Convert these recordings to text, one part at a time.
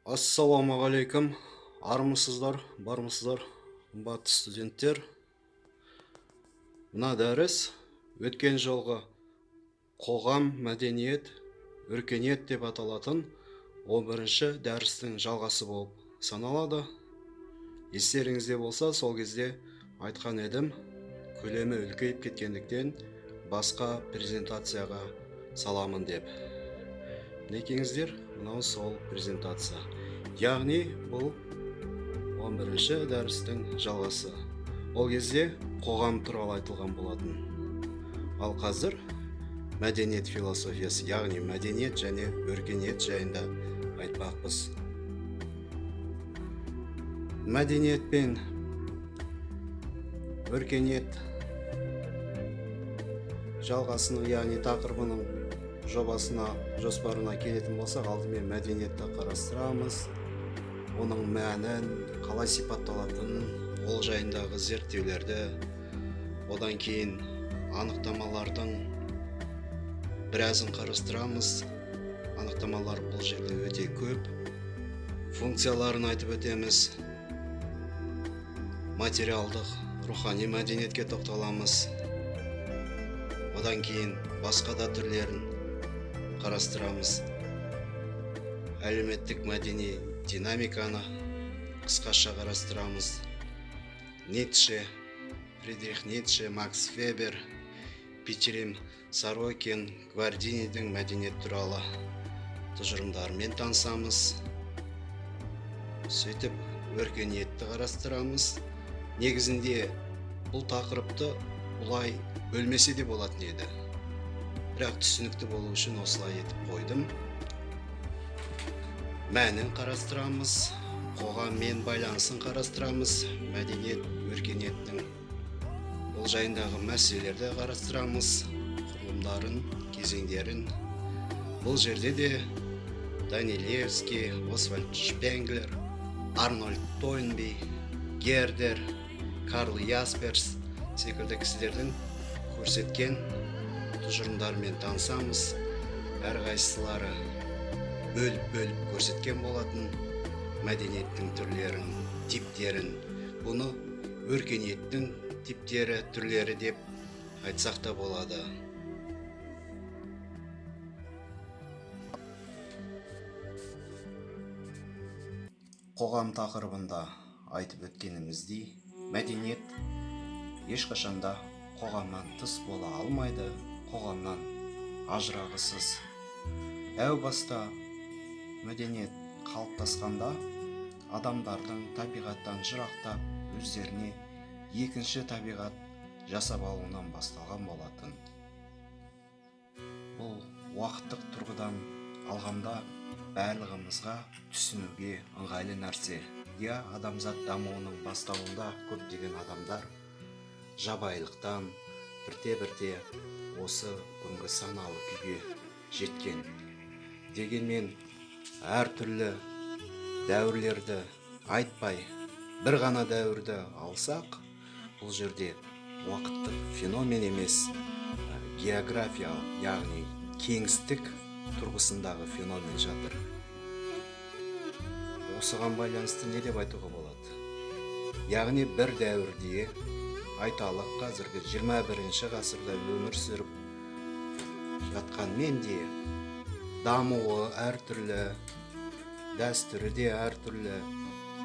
Ассалаумағалейкум, армысыздар, бармысыздар, қымбатты студенттер. Мына дәріс өткен жылғы қоғам, мәдениет, өркениет деп аталатын 11-ші дәрістің жалғасы болып саналады. Естеріңізде болса, сол кезде айтқан едім, көлемі үлкейіп кеткендіктен басқа презентацияға саламын деп. Мінекеңіздер, мынау сол презентация. Яғни бұл 11-ші дәрістің жалғасы. Ол кезде қоғам туралы айтылған болатын. Ал қазір мәдениет философиясы, яғни мәдениет және өркениет жайында айтпақпыз. Мәдениет пен өркениет жалғасының, яғни тақырыбының жоспарына келетін болсақ, алдымен мәдениетті қарастырамыз, оның мәнін, қалай сипатталатынын, ол жайындағы зерттеулерді, одан кейін анықтамалардың біразын қарастырамыз. Анықтамалар бұл жерде өте көп. Функцияларын айтып өтеміз. Материалдық, рухани мәдениетке тоқталамыз. Одан кейін басқа да түрлерін қарастырамыз. Әлеуметтік мәдени динамиканы қысқаша қарастырамыз. Ницше, Фридрих Ницше, Макс Вебер, Петерим Сорокин, Гвардинидің мәдениет туралы тұжырымдарымен танысамыз. Сөйтіп, өркениетті қарастырамыз. Негізінде бұл тақырыпты бұлай бөлмесе де болатын еді. Бірақ түсінікті болу үшін осылай етіп қойдым. Мәнін қарастырамыз, қоғаммен байланысын қарастырамыз, мәдениет, өркениеттің бұл жайындағы мәселелерді қарастырамыз, құрылымдарын, кезеңдерін. Бұл жерде де Данилевский, Освальд Шпенглер, Арнольд Тойнби, Гердер, Карл Ясперс секілді кісілердің көрсеткен тұжырымдармен танысамыз. Әрқайсылары бөліп көрсеткен болатын мәдениеттің түрлерін, типтерін. Бұны өркениеттің типтері, түрлері деп айтсақ та болады. Қоғам тақырыбында айтып өткеніміздей, мәдениет ешқашанда қоғамнан тыс бола алмайды, қоғамнан ажырағысыз. Әу баста мәдениет қалыптасқанда адамдардың табиғаттан жырақтап, өздеріне екінші табиғат жасап алуынан басталған болатын. Бұл уақыттық тұрғыдан алғанда барлығымызға түсінуге ыңғайлы нәрсе. Адамзат дамуының бастауында көптеген адамдар жабайылықтан бірте-бірте осы күнгі саналы күйге жеткен. Дегенмен әртүрлі дәуірлерді айтпай, бір ғана дәуірді алсақ, бұл жерде уақыттық феномен емес, география, яғни кеңістік тұрғысындағы феномен жатыр. Осыған байланысты не деп айтуға болады? Яғни бір дәуірде, айталық қазіргі 21-ші ғасырда өмір сүріп жатқанмен де дамуы әртүрлі, дәстүрі де әртүрлі,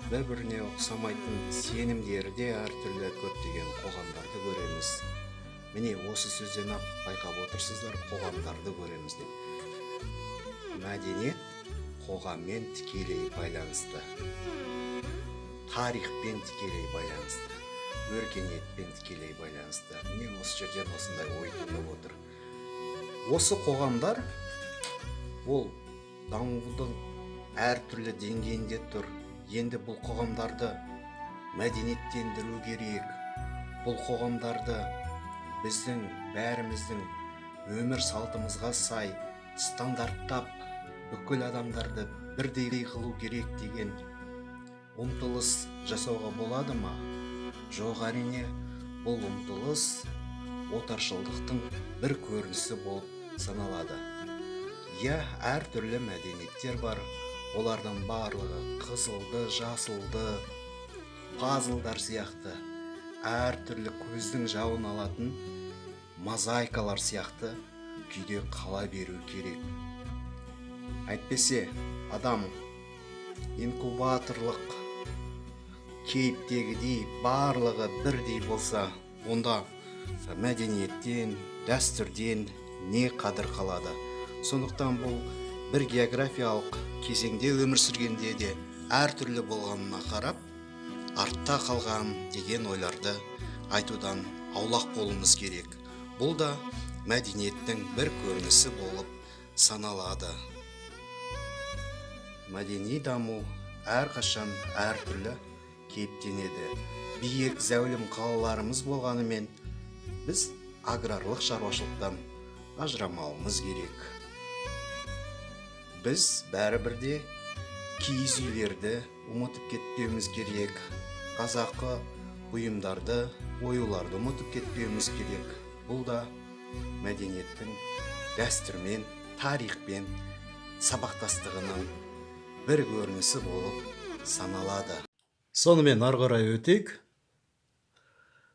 бір-біріне ұқсамайтын сенімдері де әртүрлі көптеген қоғамдарды көреміз. Міне осы сөзден ақ байқап отырсыздар, қоғамдарды көреміз деп. Мәдениет қоғаммен тікелей байланысты, тарихпен тікелей байланысты, өркениетпен тікелей байланысты. Міне осы жерден осындай ой туындап отыр. Осы қоғамдар ол дамудың әртүрлі деңгейінде тұр. Енді бұл қоғамдарды мәдениеттендіру керек. Бұл қоғамдарды біздің бәріміздің өмір салтымызға сай стандарттап, бүкіл адамдарды бірдей қылу керек деген ұмтылыс жасауға болады ма? Жоқ, әрине, бұл ұмтылыс отаршылдықтың бір көрінісі болып саналады. Әр түрлі мәдениеттер бар, Олардан барлығы қызылды, жасылды, пазлдар сияқты әртүрлі көздің жауын алатын мозаикалар сияқты күйде қала беру керек. Әйтпесе адам инкубаторлық кейіптегідей барлығы бірдей болса, онда мәдениеттен, дәстүрден не қадір қалады. Сондықтан бұл бір географиялық кезеңде өмір сүргенде де әртүрлі болғанына қарап, артта қалған деген ойларды айтудан аулақ болуымыз керек. Бұл да мәдениеттің бір көрінісі болып саналады. Мәдени даму әрқашан әртүрлі кейіптенеді. Биік зәулім қалаларымыз болғанымен, біз аграрлық шаруашылықтан ажырамауымыз керек. Біз бәрібірде киіз үйлерді ұмытып кетпеуіміз керек. Қазақы бұйымдарды, оюларды ұмытып кетпеуіміз керек. Бұл да мәдениеттің дәстүрмен, тарихпен сабақтастығының бір көрінісі болып саналады. Сонымен ары қарай өтейік.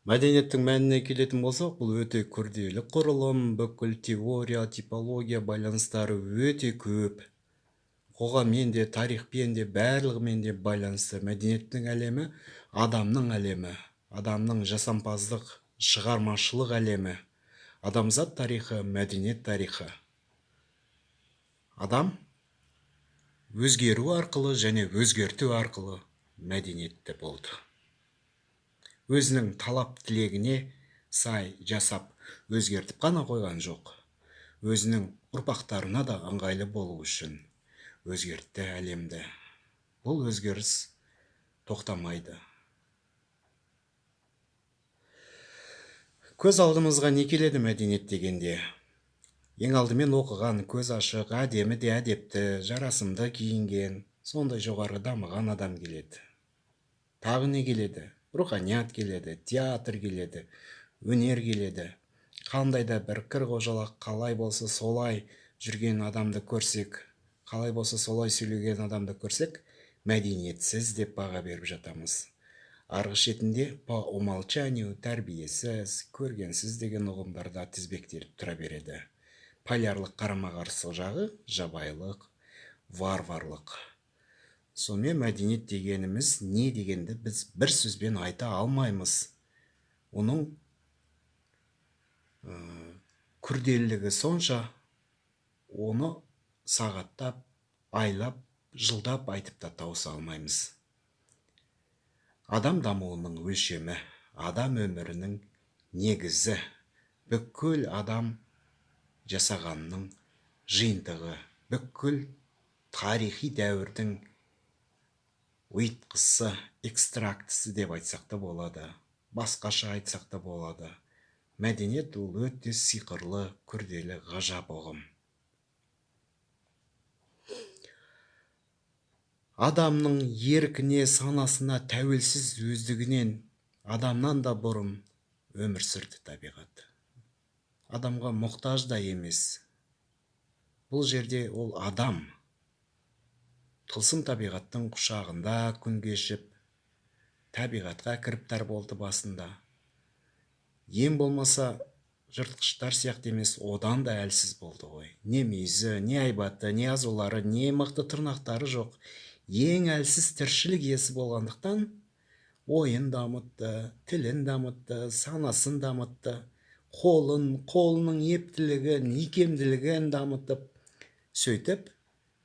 Мәдениеттің мәніне келетін болсақ, бұл өте күрделі құрылым, бүкіл теория, типология байланыстары өте көп. Қоғаммен де, тарихпен де, барлығымен де байланысты. Мәдениеттің әлемі адамның әлемі, адамның жасампаздық, шығармашылық әлемі, адамзат тарихы, мәдениет тарихы. Адам өзгеру арқылы және өзгерту арқылы мәдениетті болды. Өзінің талап тілегіне сай жасап, өзгертіп қана қойған жоқ. Өзінің ұрпақтарына да ыңғайлы болу үшін өзгертті әлемді. Бұл өзгеріс тоқтамайды. Көз алдымызға не келеді мәдениет дегенде? Ең алдымен оқыған, көз ашық, әдемі де әдепті, жарасымды киінген, сондай жоғары дамыған адам келеді. Тағы не келеді? Руханият келеді, театр келеді, өнер келеді. Қандай да бір кір-қожалақ қалай болса солай жүрген адамды көрсек, қалай болса солай сөйлеген адамды көрсек, мәдениетсіз деп баға беріп жатамыз. Арғы шетінде по умолчанию тәрбиесіз, көргенсіз деген ұғымдарда тізбектеліп тұра береді. Полярлық қарама-қарсы жағы жабайылық, варварлық. Сонымен мәдениет дегеніміз не дегенді біз бір сөзбен айта алмаймыз. Оның күрделілігі сонша, оны сағаттап, айлап, жылдап айтып та тауыса алмаймыз. Адам дамуының өлшемі, адам өмірінің негізі, бүкіл адам жасағанның жиынтығы, бүкіл тарихи дәуірдің ұйытқысы, экстрактісі деп айтсақ та болады. Басқаша айтсақ та болады. Мәдениет ол өте сиқырлы, күрделі, ғажап ұғым. Адамның еркіне, санасына тәуелсіз өздігінен адамнан да бұрын өмір сүрді табиғат. Адамға мұқтаж да емес. Бұл жерде ол адам тылсым табиғаттың құшағында күн кешіп, табиғатқа кіріптар болды басында. Ең болмаса жыртқыштар сияқты емес, одан да әлсіз болды ғой. Не мүйізі, не айбаты, не азулары, не мықты тырнақтары жоқ. Ең әлсіз тіршілік иесі болғандықтан ойын дамытты, тілін дамытты, санасын дамытты, қолының ептілігін, икемділігін дамытып, сөйтіп,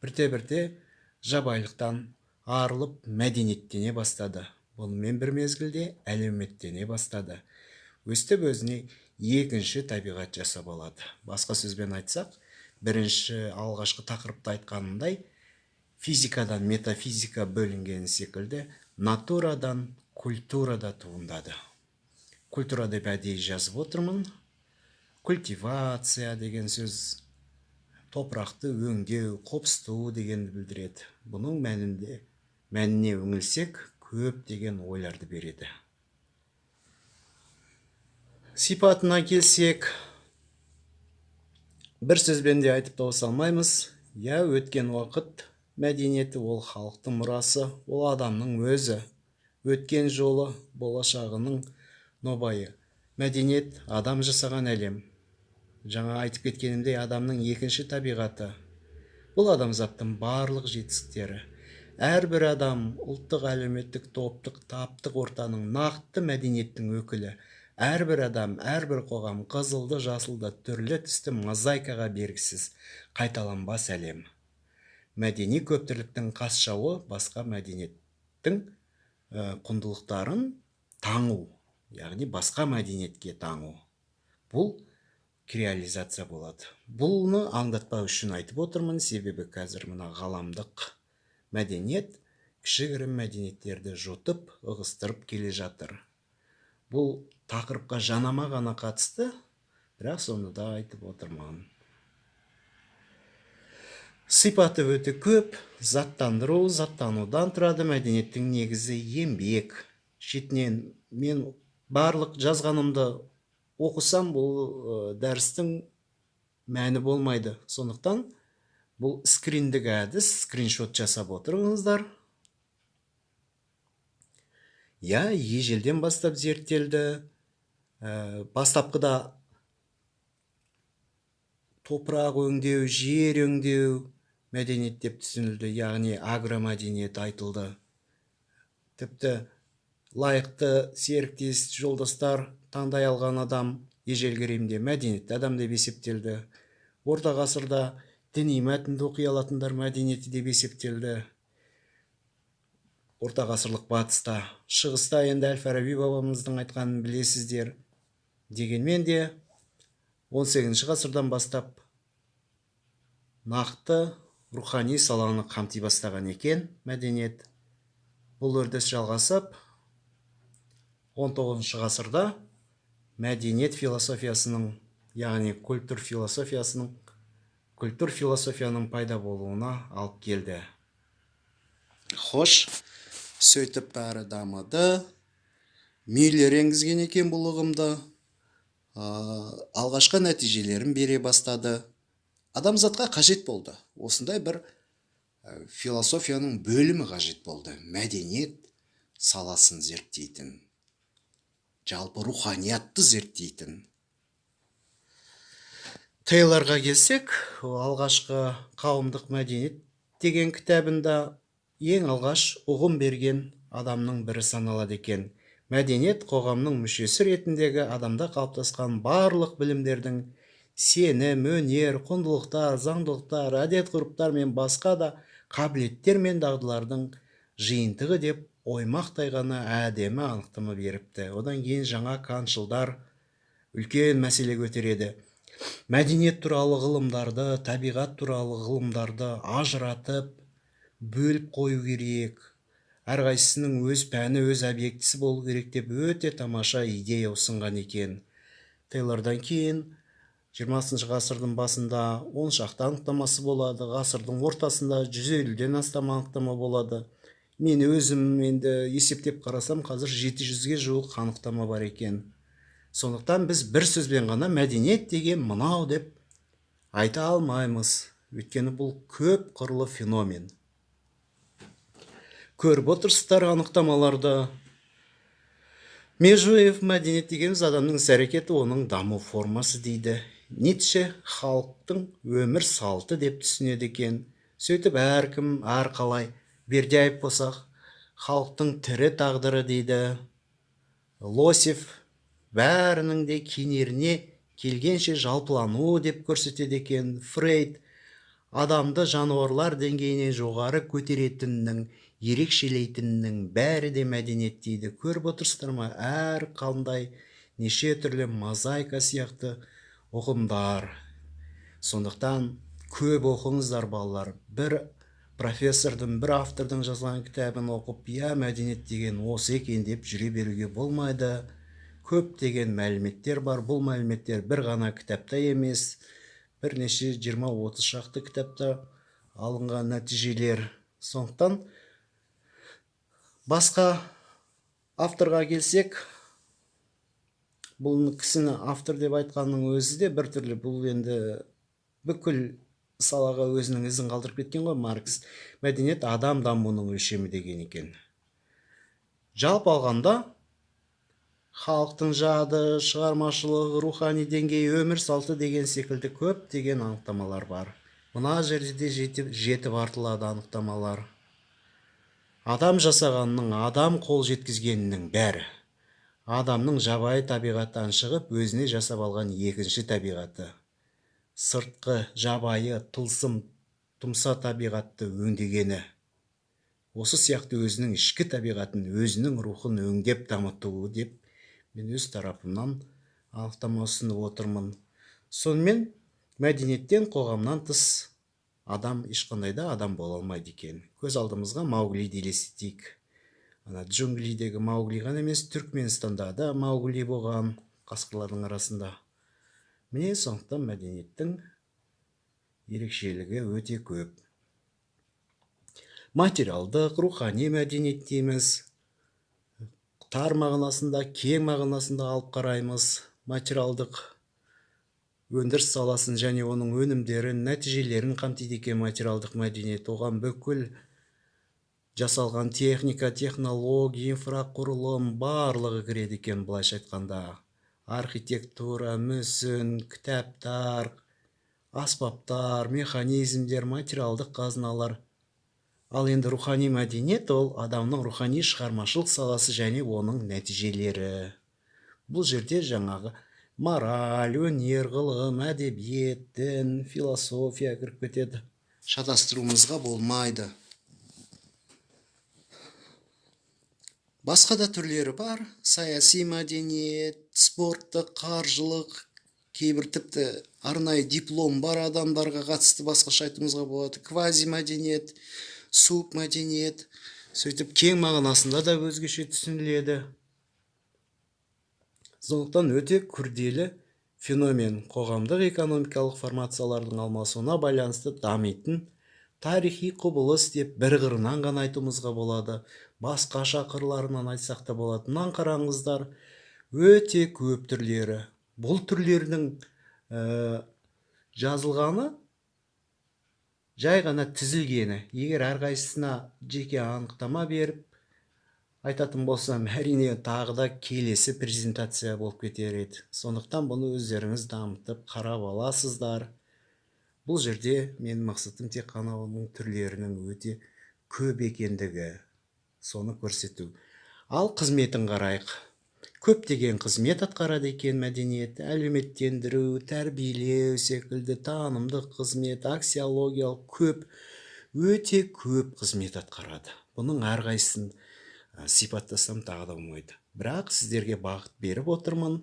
бірте-бірте жабайылықтан арылып мәдениеттене бастады. Бұнымен бір мезгілде әлеуметтене бастады. Өстіп өзіне екінші табиғат жасап алады. Басқа сөзбен айтсақ, бірінші алғашқы тақырыпта айтқанымдай, физикадан метафизика бөлінген секілді, натурадан культурада туындады. Культура деп әдейі жазып отырмын. Культивация деген сөз топырақты өңдеу, қопсыту дегенді білдіреді. Бұның мәніне үңілсек, көп деген ойларды береді. Сипатына келсек, бір сөзбен де айтып тауыса алмаймыз. Я өткен уақыт Мәдениеті ол халықтың мұрасы, ол адамның өзі, өткен жолы, болашағының нобайы. Мәдениет адам жасаған әлем. Жаңа айтып кеткенімдей, адамның екінші табиғаты. Бұл адамзаттың барлық жетістіктері. Әрбір адам ұлттық, әлеуметтік, топтық, таптық ортаның нақты мәдениеттің өкілі. Әрбір адам, әрбір қоғам қызылды, жасылды, түрлі түсті мозаикаға бергісіз, қайталанбас әлем. Мәдени көптіліктің қас жауы басқа мәдениеттің құндылықтарын таңу, яғни басқа мәдениетке таңу. Бұл креализация болады. Бұны аңдатпау үшін айтып отырмын, себебі қазір мына ғаламдық мәдениет кішігірім мәдениеттерді жұтып, ығыстырып келе жатыр. Бұл тақырыпқа жанама ғана қатысты, бірақ соны да айтып отырмын. Сипаты өте көп, заттандыру, заттанудан тұрады. Мәдениеттің негізі еңбек. Шетінен мен барлық жазғанымды оқысам, бұл дәрістің мәні болмайды. Сондықтан бұл скриндік әдіс, скриншот жасап отырыңыздар. Ежелден бастап зерттелді. Бастапқыда топырақ өңдеу, жер өңдеу мәдениет деп түсінілді, яғни агромәдениет айтылды. Тіпті лайықты серіктес, жолдастар таңдай алған адам ежелгі Римде мәдениетті адам деп есептелді. Орта ғасырда діни мәтінді оқи алатындар мәдениеті деп есептелді. Орта ғасырлық батыста, шығыста енді Әл-Фараби бабамыздың айтқанын білесіздер. Дегенмен де 18 ғасырдан бастап нақты рухани саланы қамти бастаған екен мәдениет. Бұл үрдіс жалғасып, 19 ғасырда мәдениет философиясының, яғни культур философияның пайда болуына алып келді. Хош, сөйтіп бәрі дамыды. Миллер енгізген екен бұл ұғымды. Алғашқы нәтижелерін бере бастады. Адамзатқа қажет болды. Осындай бір философияның бөлімі қажет болды. Мәдениет саласын зерттейтін, жалпы руханиятты зерттейтін. Тейлорға келсек, алғашқы қауымдық мәдениет деген кітабында ең алғаш ұғым берген адамның бірі саналады екен. Мәдениет қоғамның мүшесі ретіндегі адамда қалыптасқан барлық білімдердің сенім, өнер, құндылықтар, заңдылықтар, әдет-ғұрыптар мен басқа да қабілеттер мен дағдылардың жиынтығы деп оймақтай ғана әдемі анықтама беріпті. Одан кейін жаңа кантшылдар үлкен мәселе көтереді. Мәдениет туралы ғылымдарды, табиғат туралы ғылымдарды ажыратып, бөліп қою керек. Әрқайсысының өз пәні, өз объектісі болу керек деп өте тамаша идея ұсынған екен. Тейлордан кейін 20 ғасырдың басында 10 шақты анықтамасы болады, ғасырдың ортасында 150-ден астам анықтама болады. Мен өзім енді есептеп қарасам, қазір 700-ге жуық анықтама бар екен. Сондықтан біз бір сөзбен ғана мәдениет деген мынау деп айта алмаймыз. Өйткені бұл көп қырлы феномен. Көріп отырсыздар анықтамаларды. Межуев мәдениет дегеніміз адамның іс-әрекеті, оның даму формасы дейді. Ницше халықтың өмір салты деп түсінеді екен. Сөйтіп әркім, әрқалай. Бердяев болсақ, халықтың тірі тағдыры дейді. Лосев бәрінің де кенеріне келгенше жалпылану деп көрсетеді екен. Фрейд адамды жануарлар деңгейіне жоғары көтеретіннің, ерекшелейтіннің бәрі де мәдениет дейді. Көріп отырсыздар ма? Әр қандай неше түрлі мозаика сияқты ұғымдар. Сондықтан көп оқыңыздар балалар. Бір профессордың, бір автордың жазған кітабын оқып, мәдениет деген осы екен деп жүре беруге болмайды. Көп деген мәліметтер бар. Бұл мәліметтер бір ғана кітапта емес, бірнеше 20-30 шақты кітапта алынған нәтижелер. Сондықтан басқа авторға келсек, бұл кісіні автор деп айтқанның өзі де бір түрлі, бұл енді бүкіл салага өзүнүн изин калтырып кеткен го Маркс. Мәдениет адам дамуунун өлчөмү деген экен. Жалпы алганда халктын жаады, чыгармачылыгы, руханий деңгээи, өмүр салты деген секилди көптөгөн аныктамалар бар. Мына жерде жетип артылады аныктамалар. Адам жасаганның, адам кол жеткизгенинин баары адамның жабайы табигаттан чыгып өзүнө жасап алган экинчи табигаты. Сырткы, жабайы, тылсым, тумса табигатты өңдөгөнү. Осы сыяктуу өзүнүн ички табигатын, өзүнүн рухун өңдеп дамытуу деп мен өз тарапымдан аныктама сунуп отурмун. Сонымен мәдениеттен, коғамнан тыс адам эч кандай да адам боло албайт экен. Көз алдымызга Мауглиди элестетейик. Ана джунглидеги Маугли гана эмес, Түркменстанда да Маугли болгон каскарлардын арасында. Міне сондуктан мәдениеттин ерекшелиги өтө көп. Материалдык, руханий мәдениет деймиз. Тар мағынасында, кең мағынасында алып карайбыз. Материалдык өндүрүш саласын және оның өнүмдерин, нәтижелерин камтыйт экен материалдык мәдениет. Оған бүкүл жасалган техника, технология, инфракурулум барлыгы кирет экен, булайча айтканда. Архитектура, мүсүн, китаптар, аспаптар, механизмдер, материалдык казыналар. Ал енді руханий мәдениет ол адамның руханий шығармашылық саласы және оның нәтижелері. Бұл жерде жаңағы мораль, өнер, ғылым, әдебиет, дін, философия кіріп кетеді. Шатастыруымызға болмайды. Басқа да түрлері бар. Саяси мәдениет, спорттық, қаржылық, кейбір тіпті арнайы диплом бар адамдарға қатысты басқаша айтуымызға болады. Квази мәдениет, суб мәдениет, сөйтіп кең мағынасында да өзгеше түсініледі. Сондықтан өте күрделі феномен, қоғамдық экономикалық формациялардың алмасуына байланысты дамитын тарихи құбылыс деп бір қырынан ғана айтуымызға болады. Басқаша қырларынан айтсақ та болады. Мынаны қараңыздар, өте көп түрлері. Бұл түрлердің жазылғаны жай ғана тізілгені. Егер әрқайсысына жеке анықтама беріп айтатын болсам, әрине тағы да келесі презентация болып кетер еді. Сондықтан бұны өздеріңіз дамытып қарап аласыздар. Бұл жерде мен мақсатым тек қана оның түрлерінің өте көп екендігі, соны көрсету. Ал қызметін қарайық. Көптеген қызмет атқарады екен мәдениет, әлеуметтендіру, тәрбиелеу секілді, танымдық қызмет, аксиологиялық көп, өте көп қызмет атқарады. Бұның әрқайсысын сипаттасам тағы да болмайды. Бірақ сіздерге бағыт беріп отырмын.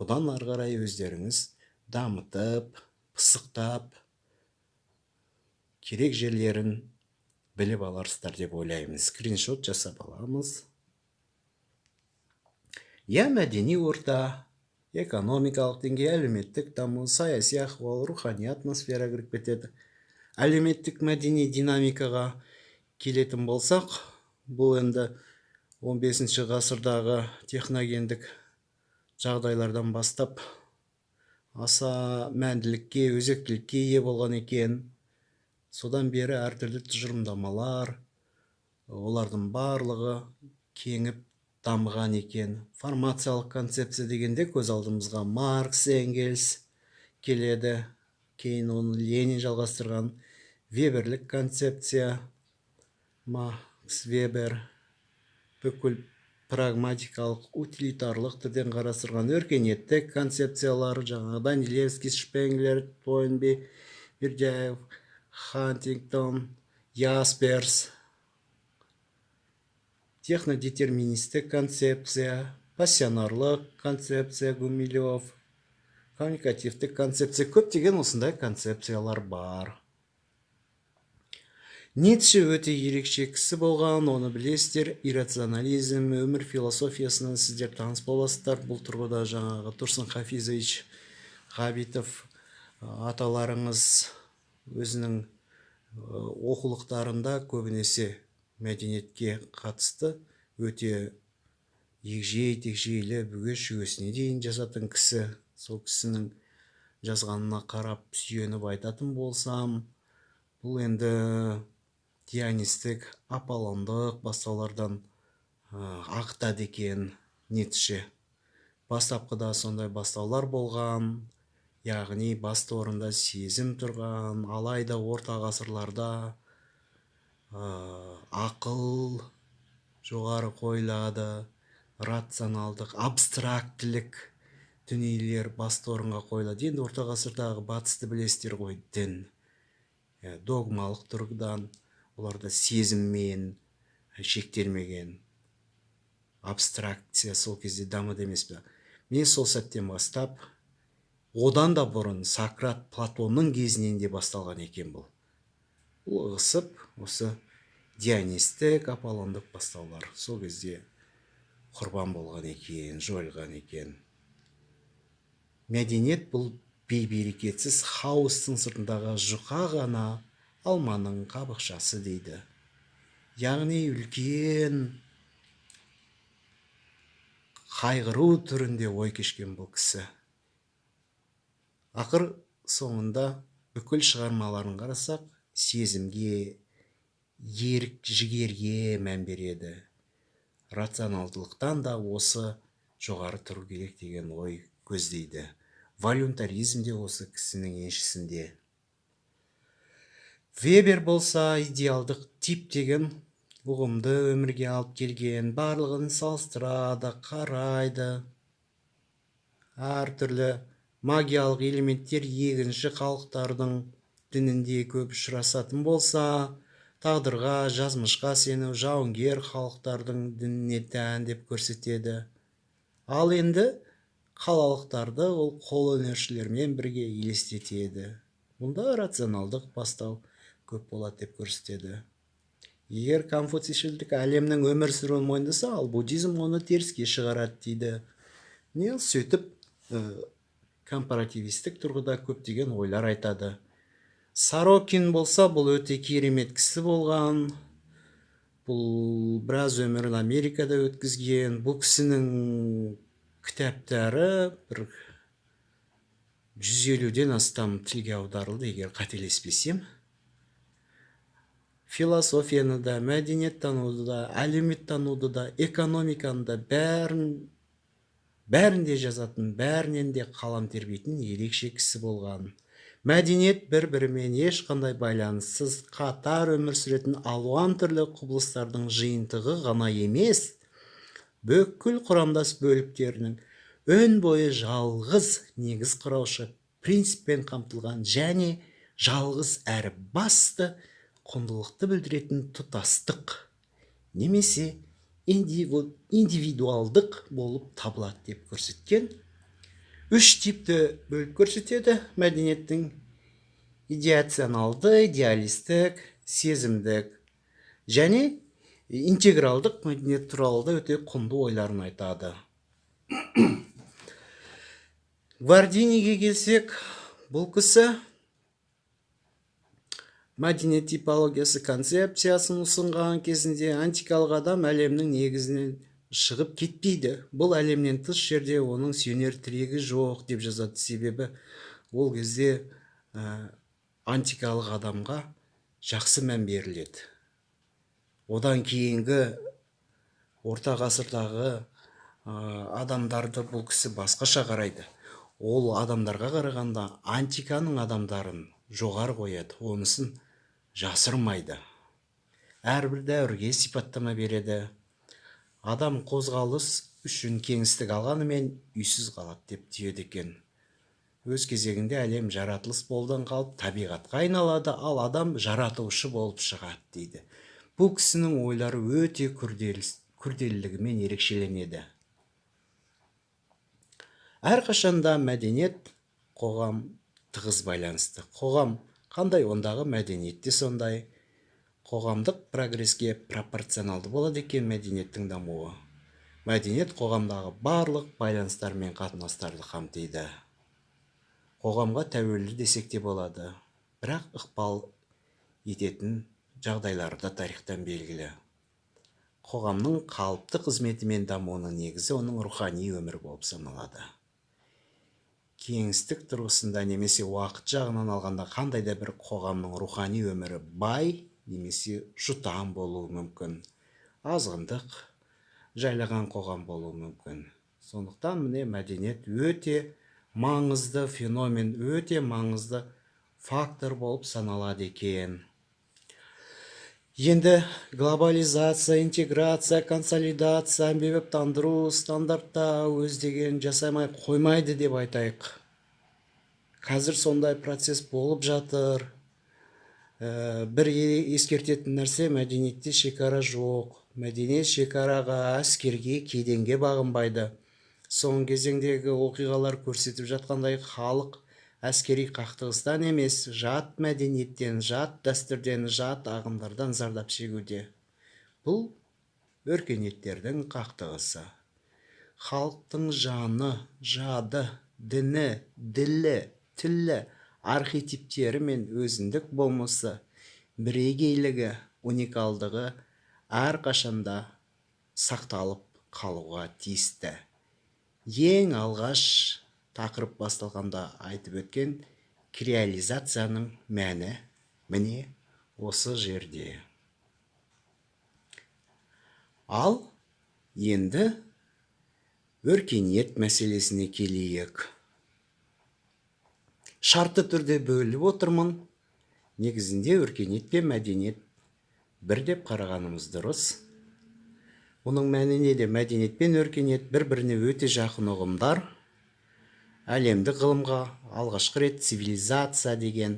Бұдан ары қарай өздеріңіз дамытып, пысықтап, керек жерлерін біліп аларсыздар деп ойлаймыз. Скриншот жасап аламыз. Мәдени орта, экономикалық деңгей, әлеуметтік даму, саяси ахуал, рухани атмосфера кіріп кетеді. Әлеуметтік мәдени динамикаға келетін болсақ, бұл енді 15 ғасырдағы техногендік жағдайлардан бастап аса мәнділікке, өзектілікке ие болған екен. Содан бері әртүрлі тұжырымдамалар, олардың барлығы кеңіп дамыған екен. Формациялық концепция дегенде көз алдымызға Маркс, Энгельс келеді. Кейін оны Ленин жалғастырған Веберлік концепция, Макс Вебер, бүкіл прагматикалық, утилитарлық түрден қарастырған өркениеттік концепциялар, жаңағы Данилевский, Шпенглер, Тойнби, Бердяев, Хантингтон, Ясперс, технодетерминистік концепция, пассионарлық концепция, Гумилев, коммуникативтік концепция, көптеген осындай концепциялар бар. Ницше өте ерекше кісі болған, оны білесіздер. Иррационализм, өмір философиясынан сіздер таныс боласыздар. Бұл тұрғыда жаңағы Тұрсын Хафизович Ғабитов аталарыңыз өзінің оқулықтарында көбінесе мәдениетке қатысты өте егжей-тегжейлі бүге-шүгесіне дейін жазатын кісі. Сол кісінің жазғанына қарап сүйеніп айтатын болсам, Бұл енді дионистік, аполлондық бастаулардан ағытады екен Ницше. Бастапқыда сондай бастаулар болған, яғни басты орында сезім тұрған, алайда орта ғасырларда ақыл жоғары қойылады, рационалдық, абстрактілік дүниелер басты орынға қойылады. Енді орта ғасырдағы батысты білесіздер ғой, дін догмалық тұрғыдан оларда сезіммен шектелмеген, абстракция сол кезде дамыды емес пе. Мен сол сәттен бастап, одан да бұрын Сократ, Платонның кезінен де басталған екен бұл. Бұл ығысып, осы дионистік, аполлондық бастаулар сол кезде құрбан болған екен, жойылған екен. Мәдениет бұл бейберекетсіз хаостың сыртындағы жұқа ғана алманың қабықшасы дейді. Яғни үлкен қайғыру түрінде ой кешкен бұл кісі. Ақыр соңында бүкіл шығармаларын қарасақ, сезімге, ерік жігерге мән береді. Рационалдылықтан да осы жоғары тұру керек деген ой көздейді. Волюнтаризм де осы кісінің еншісінде. Вебер болса идеалдық тип деген ұғымды өмірге алып келген, барлығын салыстырады, қарайды. Әртүрлі магиялық элементтер егінші халықтардың дінінде көп ұшырасатын болса, тағдырға, жазмышқа сену жауынгер халықтардың дініне тән деп көрсетеді. Ал енді қалалықтарды ол қолөнершілермен бірге елестетеді. Мұнда рационалдық бастау көп болады деп көрсетеді. Егер конфуцийшілдік әлемнің өмір сүруін мойындаса, ал буддизм оны теріске шығарады дейді. Не сөйтіп компаративистік тұрғыда көптеген ойлар айтады. Сорокин болса, бұл өте керемет кісі болған. Бұл біраз өмірін Америкада өткізген. Бұл кісінің кітаптары 150-ден астам тілге аударылды, егер қателеспесем. Философияны да, мәдениеттануды да, әлеуметтануды да, экономиканы да бәрінде жазатын, бәрінен де қалам тербейтін ерекше кісі болған. Мәдениет бір-бірімен ешқандай байланыссыз қатар өмір сүретін алуан түрлі құбылыстардың жиынтығы ғана емес, бүкіл құрамдас бөліктерінің өн бойы жалғыз негіз құраушы принциппен қамтылған және жалғыз әрі басты құндылықты білдіретін тұтастық немесе индивидуалдық болып табылады деп көрсеткен. 3 типті бөліп көрсетеді мәдениеттің: идеационалды, идеалистік, сезімдік және интегралдық мәдениет туралы да өте құнды ойларын айтады. Гвардиниге келсек, бұл кісі мәдениет типологиясы концепциясын ұсынған кезінде антикалық адам әлемнің негізінен шығып кетпейді. Бұл әлемнен тыс жерде оның сүйенер тірегі жоқ деп жазады. Себебі ол кезде антикалық адамға жақсы мән беріледі. Одан кейінгі орта ғасырдағы адамдарды бұл кісі басқаша қарайды. Ол адамдарға қарағанда антиканың адамдарын жоғары қояды, онысын жасырмайды. Әрбір дәуірге сипаттама береді. Адам қозғалыс үшін кеңістік алғанымен үйсіз қалады деп түйеді екен. Өз кезегінде әлем жаратылыс болудан қалып табиғатқа айналады, ал адам жаратушы болып шығады дейді. Бұл кісінің ойлары өте күрделілігімен ерекшеленеді. Әрқашанда мәдениет қоғам тығыз байланысты. Қоғам қандай, ондағы мәдениет те сондай. Қоғамдық прогреске пропорционалды болады екен мәдениеттің дамуы. Мәдениет қоғамдағы барлық байланыстар мен қатынастарды қамтиды. Қоғамға тәуелді десек те болады, бірақ ықпал ететін жағдайлары да тарихтан белгілі. Қоғамның қалыпты қызметі мен дамуының негізі оның рухани өмір болып саналады. кеңістік тұрғысында немесе уақыт жағынан алғанда қандай да бір қоғамның рухани өмірі бай немесе жұтаң болуы мүмкін. Азғындық жайлаған қоғам болуы мүмкін. Сондықтан міне мәдениет өте маңызды феномен, өте маңызды фактор болып саналады екен. Енді глобализация, интеграция, консолидация, әмбебаптандыру, стандартта өз деген жасамай қоймайды деп айтайық. Қазір сондай процесс болып жатыр. Бір ескертетін нәрсе, мәдениетте шекара жоқ. Мәдениет шекараға, әскерге, кеденге бағынбайды. Соңғы кезеңдегі оқиғалар көрсетіп жатқандай, халық әскери қақтығыстан емес, жат мәдениеттен, жат дәстүрден, жат ағымдардан зардап шегуде. Бұл өркениеттердің қақтығысы. Халықтың жаны, жады, діні, ділі, тілі, архетиптері мен өзіндік болмысы, бірегейлігі, уникалдығы әрқашанда сақталып қалуға тиісті. Ең алғаш тақырып басталғанда айтып өткен креализацияның мәні міне осы жерде. Ал енді өркениет мәселесіне келейік. Шартты түрде бөліп отырмын. Негізінде өркениет пен мәдениет бір деп қарағанымыз дұрыс. Оның мәні неде? Мәдениет пен өркениет бір-біріне өте жақын ұғымдар. Әлемдік ғылымға алғашқы рет цивилизация деген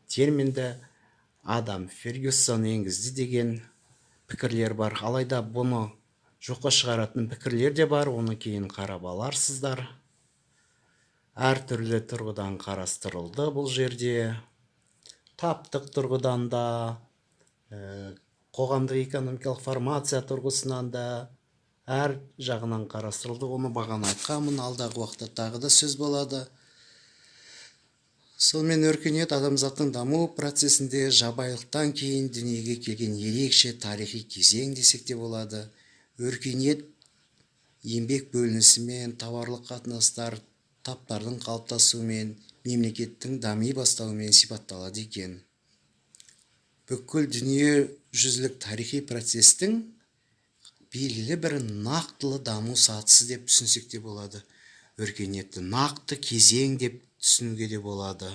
терминді Адам Фергюсон енгізді деген пікірлер бар. Алайда бұны жоққа шығаратын пікірлер де бар, оны кейін қарап аларсыздар. Әртүрлі тұрғыдан қарастырылды бұл жерде. Таптық тұрғыдан да, қоғамдық экономикалық формация тұрғысынан да әр жағынан қарастырылды. Оны бағана айтқанмын, алдағы уақытта тағы да сөз болады. Сонымен өркениет адамзаттың даму процесінде жабайылықтан кейін дүниеге келген ерекше тарихи кезең десек те болады. Өркениет еңбек бөлінісімен, тауарлық қатынастар, таптардың қалыптасуымен, мемлекеттің дами бастауымен сипатталады екен. Бүкіл дүние жүзілік тарихи процестің белгілі бір нақтылы даму сатысы деп түсінсек те болады. Өркениетті нақты кезең деп түсінуге де болады.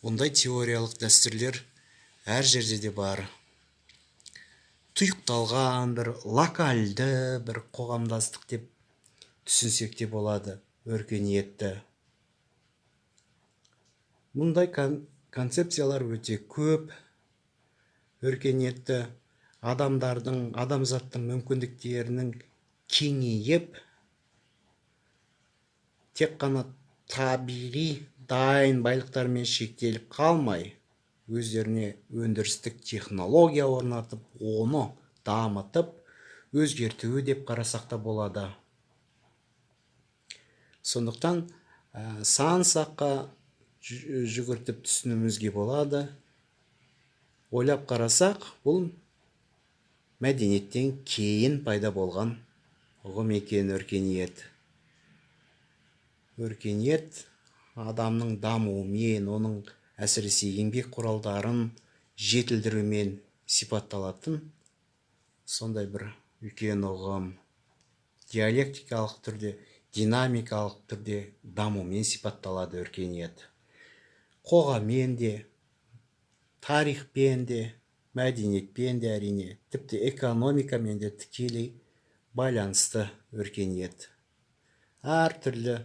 Ондай теориялық дәстүрлер әр жерде де бар. Тұйықталған бір локальды бір қоғамдастық деп түсінсек те болады өркениетті. Мұндай концепциялар өте көп. Өркениетті адамзаттың мүмкіндіктерінің кеңейіп, тек қана табиғи дайын байлықтармен шектеліп қалмай, өздеріне өндірістік технология орнатып, оны дамытып, өзгертуі деп қарасақ та болады. Сондықтан сан саққа жүгіртіп түсінуімізге болады. Ойлап қарасақ, бұл мәдениеттен кейін пайда болған ұғым екен өркениет. Өркениет адамның дамуымен, оның әсіресе еңбек құралдарын жетілдірумен сипатталатын сондай бір үлкен ұғым. Диалектикалық түрде, динамикалық түрде дамумен сипатталады өркениет. Қоғаммен де, тарихпен де, мәдениетпен де әрине, тіпті экономикамен де тікелей байланысты өркениет. Әртүрлі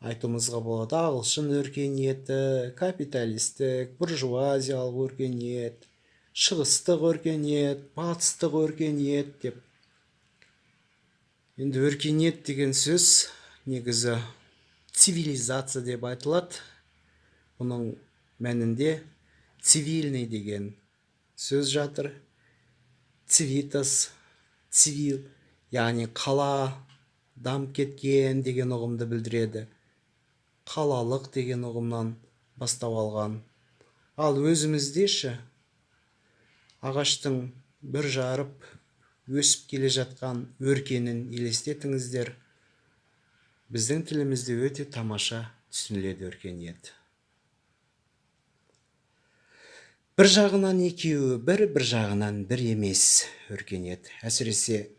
айтуымызға болады: ағылшын өркениеті, капиталистік, буржуазиялық өркениет, шығыстық өркениет, батыстық өркениет деп. Енді өркениет деген сөз негізі цивилизация деп айтылады. Бұның мәнінде цивильный деген сөз жатыр. Цивитас, цивил, яғни қала, дамып кеткен деген ұғымды білдіреді. Қалалық деген ұғымнан бастау алған. Ал өзіміздеші ағаштың бір жарып өсіп келе жатқан өркенін елестетіңіздер. Біздің тілімізде өте тамаша түсініледі өркениет. Бір жағынан екеуі бір жағынан бір емес өркениет. Әсіресе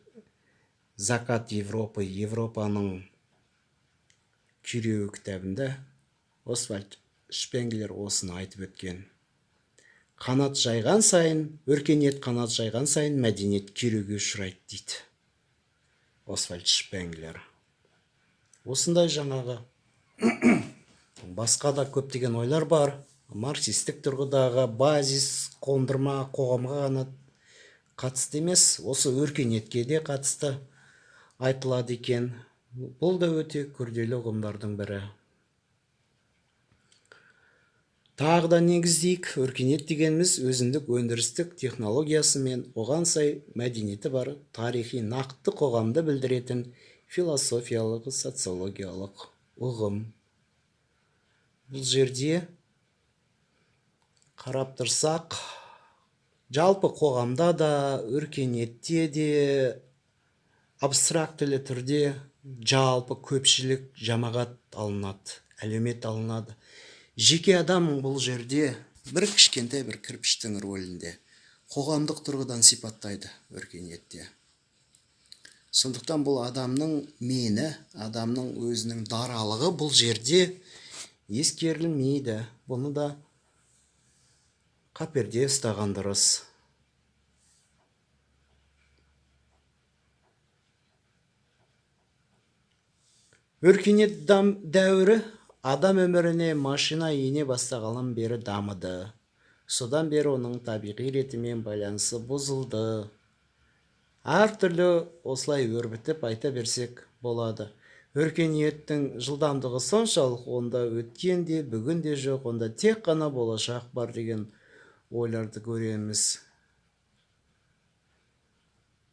Закат Европаның күйреуі кітабында Освальд Шпенглер осыны айтып өткен. Қанат жайған сайын, өркениет қанат жайған сайын мәдениет күйреуге ұшырайды дейді Освальд Шпенглер. Осындай жаңағы басқа да көптеген ойлар бар. Марксистік тұрғыдағы базис қондырма қоғамға ғана қатысты емес, осы өркениетке де қатысты айтылады екен. Бұл да өте күрделі ұғымдардың бірі. Тағы да негіздейік, өркениет дегеніміз өзіндік өндірістік технологиясы мен оған сай мәдениеті бар тарихи нақты қоғамды білдіретін философиялық, социологиялық ұғым. Бұл жерде қарап тұрсақ, жалпы қоғамда да, өркениетте де, абстрактілі түрде жалпы көпшілік жамағат алынады, әлеумет алынады. Жеке адам бұл жерде бір кішкентай бір кірпіштің рөлінде қоғамдық тұрғыдан сипаттайды өркениетте. Сондықтан бұл адамның мені, адамның өзінің даралығы бұл жерде ескерілмейді. Бұны да қаперде ұстаған дұрыс. Өркениет дәуірі адам өміріне машина ене бастағаннан бері дамыды. Содан бері оның табиғи ретімен байланысы бұзылды. Әртүрлі осылай өрбітіп айта берсек болады. Өркениеттің жылдамдығы соншалық, онда өткен де, бүгін де жоқ, онда тек қана болашақ бар деген ойларды көреміз.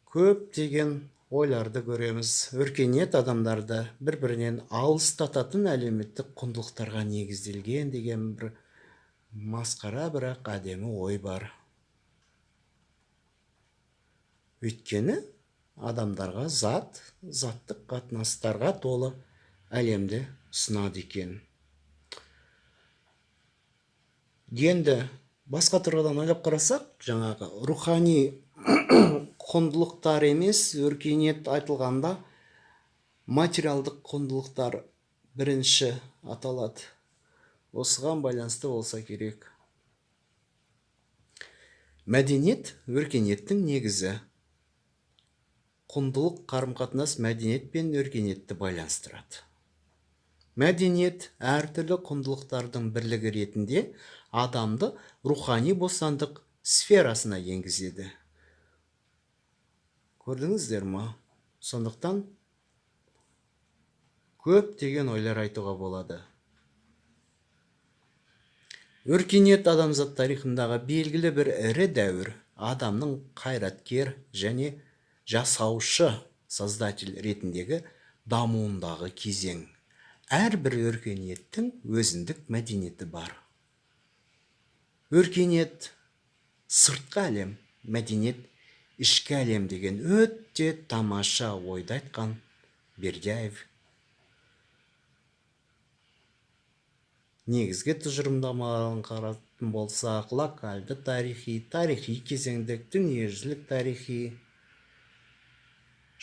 Көптеген ойларды көреміз. Өркениет адамдарды бір-бірінен алыстататын әлеуметтік құндылықтарға негізделген деген бір масқара бірақ әдемі ой бар. Өйткені адамдарға заттық қатынастарға толы әлемді ұсынады екен. Енді басқа тұрғыдан ойлап қарасақ, жаңағы рухани құндылықтар емес, өркениет айтылғанда материалдық құндылықтар бірінші аталады. Осыған байланысты болса керек. Мәдениет өркениеттің негізі. Құндылық қарым-қатынас мәдениет пен өркениетті байланыстырады. Мәдениет әртүрлі құндылықтардың бірлігі ретінде адамды рухани бостандық сферасына енгізеді. Көрдіңіздер ма? Сондықтан көптеген ойлар айтуға болады. Өркениет адамзат тарихындағы белгілі бір ірі дәуір, адамның қайраткер және жасаушы создатель ретіндегі дамуындағы кезең. Әрбір өркениеттің өзіндік мәдениеті бар. Өркениет сыртқы әлем, мәдениет ішкі әлем деген өте тамаша ойды айтқан Бердяев. Негізгі тұжырымдамаларын қарайтын болсақ, локальды тарихи кезеңдік, дүниежүзілік тарихи.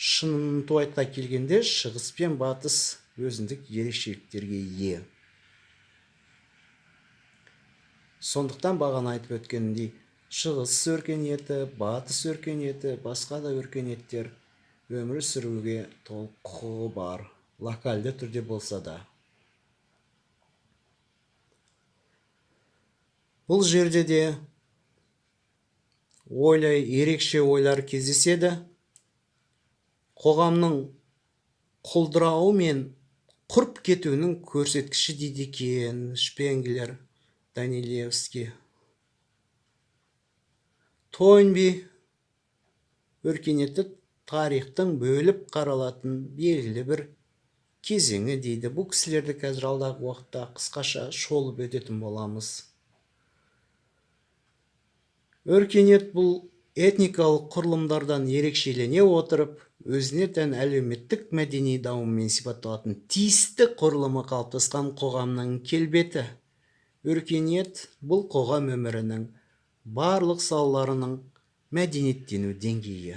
Шынын айтқа келгенде шығыс пен батыс өзіндік ерекшеліктерге ие. Сондықтан бағана айтып өткенімдей, шығыс өркениеті, батыс өркениеті, басқа да өркениеттер өмір сүруге толық құқығы бар, локальды түрде болса да. Бұл жерде де ерекше ойлар кездеседі. Қоғамның құлдырауы мен құрып кетуінің көрсеткіші дейді екен Шпенглер, Данилевский. Тойнби өркениетті тарихтың бөліп қаралатын белгілі бір кезеңі дейді. Бұл кісілерді қазір алдағы уақытта қысқаша шолып өтетін боламыз. Өркениет бұл этникалық құрылымдардан ерекшелене отырып, өзүнө тән әлеуметтик мәдени дамуу менен сипатталатын тиісті курулуму калыптаскан коомдун келбети. Өркениет бул коом өмүрүнүн барлык салаларынын мәдениеттенүү деңгээи.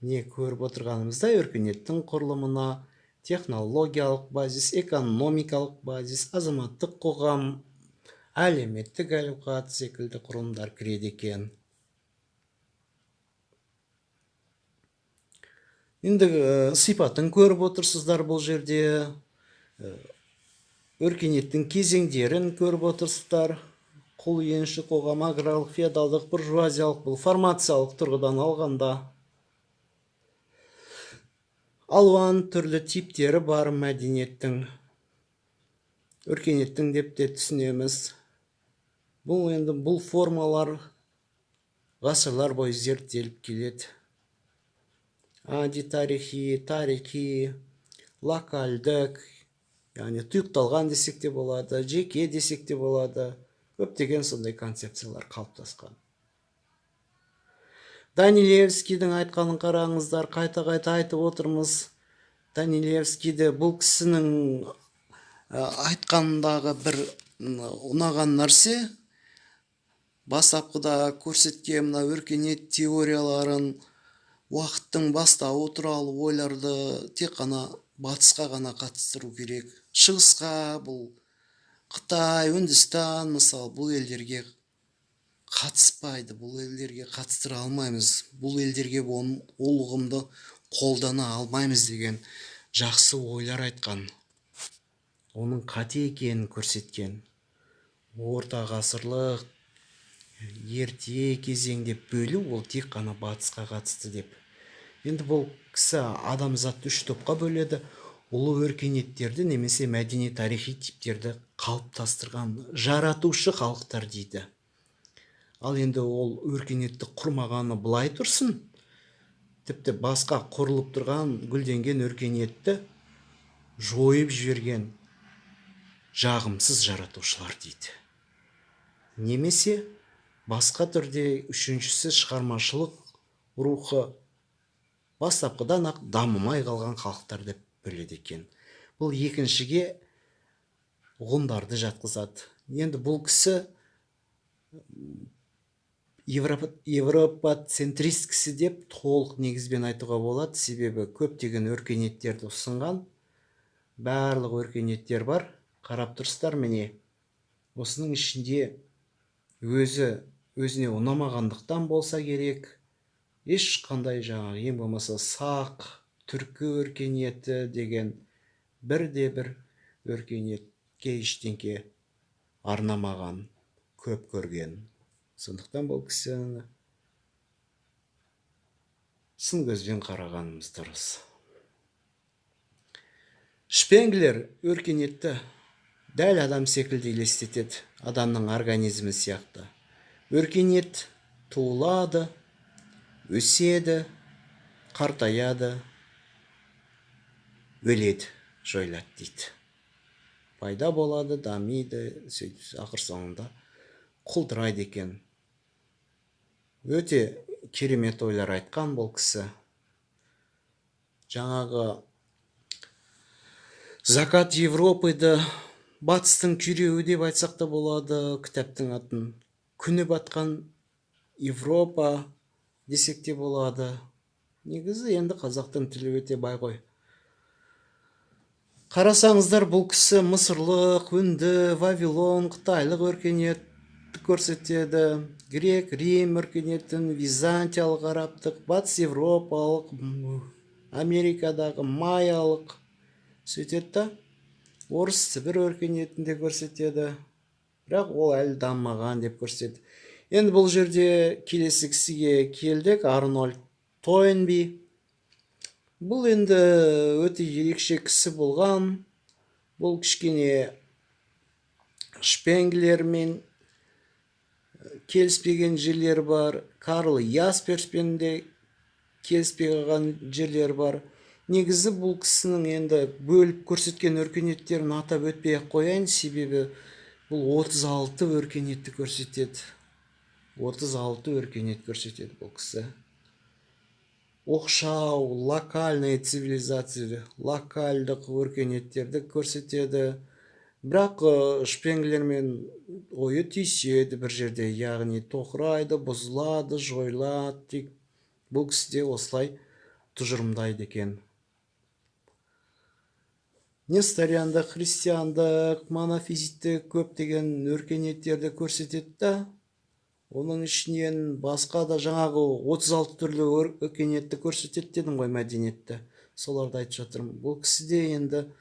Не көрүп отурганыбыздай өркениеттин курулумуна технологиялык базис, экономикалык базис, азаматтык коом, әлеуметтик алакат секилди курулумдар кирет экен. Енді сипатын көріп отырсыздар бұл жерде. Өркениеттің кезеңдерін көріп отырсыздар. Құл енші қоғам, аграрлық, феодалдық, буржуазиялық, бұл формациялық тұрғыдан алғанда. Алуан түрлі типтері бар мәдениеттің, өркениеттің деп те түсінеміз. Бұл формалар ғасырлар бойы зерттеліп келеді. Ади тарихи, локалдық, яғни тұйықталған десек те болады, жеке десек те болады. Көптеген сондай концепциялар қалыптасқан. Данилевскийдің айтқанын қараңыздар, қайта-қайта айтып отырмыз. Данилевскийде бұл кісінің айтқандағы бір ұнаған нәрсе, бастапқыда көрсеткен мына өркениет теорияларын, уақыттың бастауы туралы ойларды тек қана батысқа ғана қатыстыру керек. Шығысқа, бұл Қытай, Үндістан, мысалы, бұл елдерге қатыспайды, бұл елдерге қатыстыра алмаймыз, бұл елдерге ол ұғымды қолдана алмаймыз деген жақсы ойлар айтқан. Оның қате екенін көрсеткен. Орта ғасырлық, ерте кезеңде бөлу ол тек қана батысқа қатысты деп. Енді бұл кісі адамзатты үш топқа бөледі. Ұлы өркениеттерді немесе мәдени тарихи типтерді қалыптастырған жаратушы халықтар дейді. Ал енді ол өркениетті құрмағаны былай тұрсын, тіпті басқа құрылып тұрған гүлденген өркениетті жойып жіберген жағымсыз жаратушылар дейді. Немесе басқа түрде үшіншісі шығармашылық рухы бастапқыдан ақ дамымай қалған халықтар деп біледі екен. Бұл екіншіге ғұндарды жатқызады. Енді бұл кісі европа-центрист кісі деп толық негізбен айтуға болады. Себебі көптеген өркениеттерді ұсынған, барлық өркениеттер бар. Қарап тұрсыздар, міне осының ішінде өзіне ұнамағандықтан болса керек, ешқандай жаңағы ең болмаса сақ, түркі өркениеті деген бірде-бір өркениетке ештеңке арнамаған, көп көрген. Сондықтан бұл кісіні сын көзбен қарағанымыз дұрыс. Шпенглер өркениетті дәл адам секілді елестетеді, адамның организмі сияқты. Өркениет туылады, өседі, қартаяды, өледі, жойылады дейді. Пайда болады, дамиды, ақыр соңында құлдырайды екен. Өте керемет ойлар айтқан бұл кісі. Жаңағы Закат Европыды батыстың күйреуі деп айтсақ та болады, кітаптың атын. Күні батқан Европа десек те болады. Негізі енді қазақтың тілі өте бай ғой. Қарасаңыздар, бұл кісі мысырлық, үнді, вавилон, қытайлық өркениетті көрсетеді. Грек, Рим өркениетін, византиялық, арабтық, батыс европалық, Америкадағы майялық сөйтеді. Орыс, Сібір өркениетінде көрсетеді. Бірақ ол әлі дамымаған деп көрсетеді. Енді бұл жерде келесі кісіге келдік, Арнольд Тойнби. Бұл енді өте ерекше кісі болған. Бұл кішкене Шпенглермен келіспеген жерлер бар. Карл Ясперспен де келіспей қалған жерлер бар. Негізі бұл кісінің енді бөліп көрсеткен өркениеттерін атап өтпей қояйын, себебі бұл 36 өркениетті көрсетеді. 36 өркениет көрсетеді бұл кісі. окшау локальный цивилизация, локалдык өркениеттерди көрсөтөдү. Бирок шпенглер менен ою тийишет бир жерде, ягни токурайды, бузулады, жоюлат. Бул киши де осулай тужурумдайт экен. Несториандык, христиандык, монофизиттик көптөгөн өркениеттерди көрсөтөт да, onun içinен басқа да жаңағы 36 түрлі өркениетті көрсетет дедім ғой мәдениетті. Соларды айтып жатырмын. Бұл кісі де енді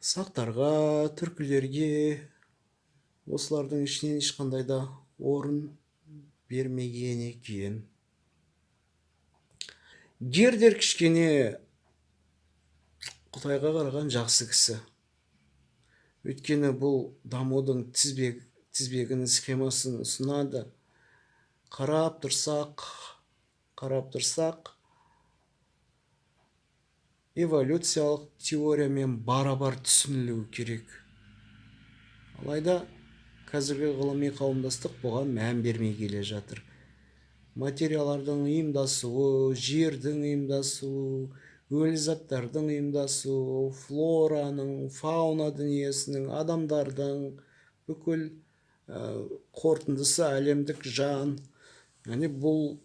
сақтарға, түркілерге осылардың ішінен ешқандай да орын бермеген екен. Гердер кішкене Құдайға қараған жақсы кісі. Өйткені бұл дамудың тізбегінің схемасын ұсынады. Қарап тұрсақ, эволюциялық теориямен бара-бар түсінілуі керек. Алайда қазіргі ғылыми қауымдастық бұған мән бермей келе жатыр. Материалардың ұйымдасуы, жердің ұйымдасуы, өлі заттардың ұйымдасуы, флораның, фауна дүниесінің, адамдардың бүкіл қорытындысы әлемдік жан. Яғни бұл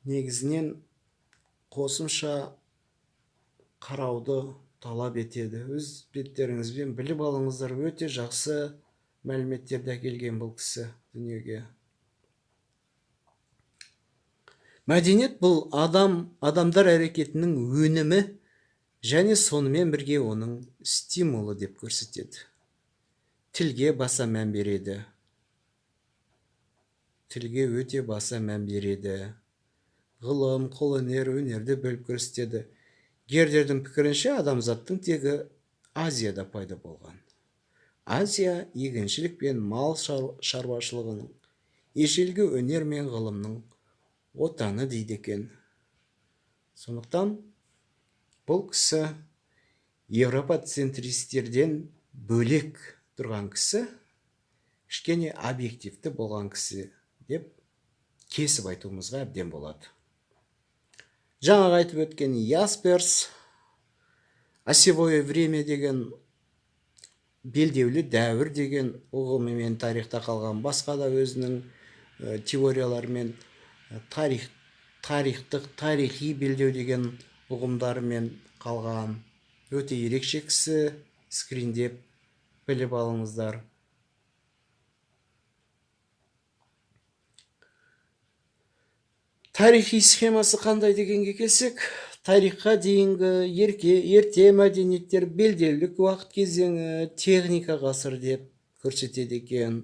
негізінен қосымша қарауды талап етеді. Өз беттеріңізбен біліп алыңыздар, өте жақсы мәліметтерді әкелген бұл кісі дүниеге. Мәдениет бұл адамдар әрекетінің өнімі және сонымен бірге оның стимулы деп көрсетеді. Тілге баса мән береді. Тілге өте баса мән береді. Ғылым, қолөнер, өнерді бөліп көрсетеді. Гердердің пікірінше адамзаттың тегі Азияда пайда болған. Азия егіншілік пен мал шаруашылығының, ежелгі өнер мен ғылымның отаны дейді екен. Сондықтан бұл кісі Европа центристерден бөлек тұрған кісі, кішкене объективті болған кісі деп кесіп айтуымызға әбден болады. Жаңағы айтып өткен Ясперс осевое время деген белдеулі дәуір деген ұғымымен тарихта қалған, басқа да өзінің теорияларымен тарихи белдеу деген ұғымдарымен қалған өте ерекше кісі. Скриндеп біліп алыңыздар. Тарихи схемасы қандай дегенге келсек, тарихқа дейінгі ерте мәдениеттер белдеулік уақыт кезеңі, техника ғасыр деп көрсетеді екен.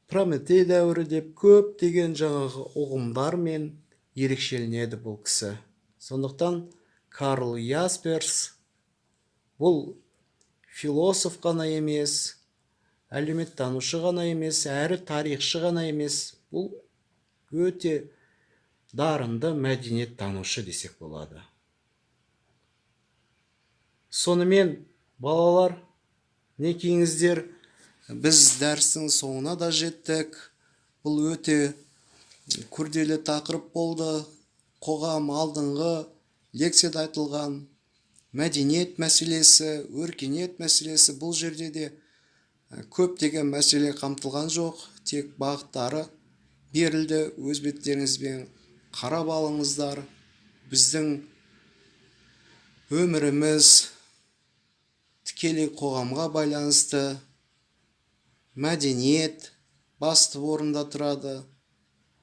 Прометей дәуірі деп көптеген жаңағы ұғымдармен ерекшеленеді бұл кісі. Сондықтан Карл Ясперс бұл философ қана емес, әлеуметтанушы ғана емес, әрі тарихшы ғана емес, бұл өте дарынды мәдениеттанушы десек болады. Сонымен балалар, не кейіңіздер, біз дәрістің соңына да жеттік. Бұл өте күрделі тақырып болды. Қоғам алдыңғы лекцияда айтылған мәдениет мәселесі, өркениет мәселесі, бұл жерде де көптеген мәселе қамтылған жоқ. Тек бағыттары берілді. Өз беттеріңізбен қарап алыңыздар. Біздің өміріміз тікелей қоғамға байланысты. Мәдениет басты орында тұрады.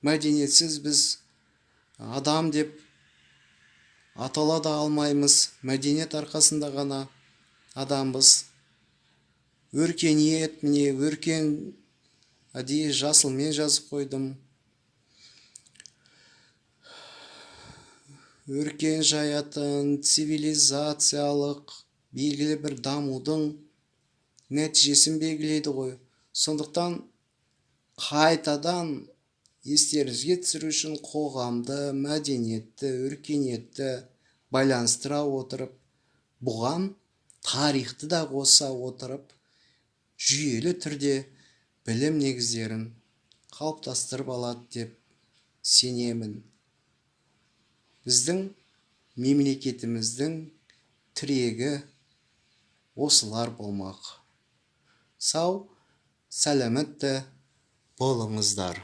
Мәдениетсіз біз адам деп атала да алмаймыз. Мәдениет арқасында ғана адамбыз. Өркениет, міне өркен әдейі жасылмен жазып қойдым. Өркен жаятын цивилизациялық белгілі бір дамудың нәтижесін белгілейді ғой. Сондықтан қайтадан естеріңізге түсіру үшін қоғамды, мәдениетті, өркениетті байланыстыра отырып, бұған тарихты да қоса отырып, жүйелі түрде білім негіздерін қалыптастырып алады деп сенемін. Біздің мемлекетіміздің тірегі осылар болмақ. Сау, сәлеметті болыңыздар.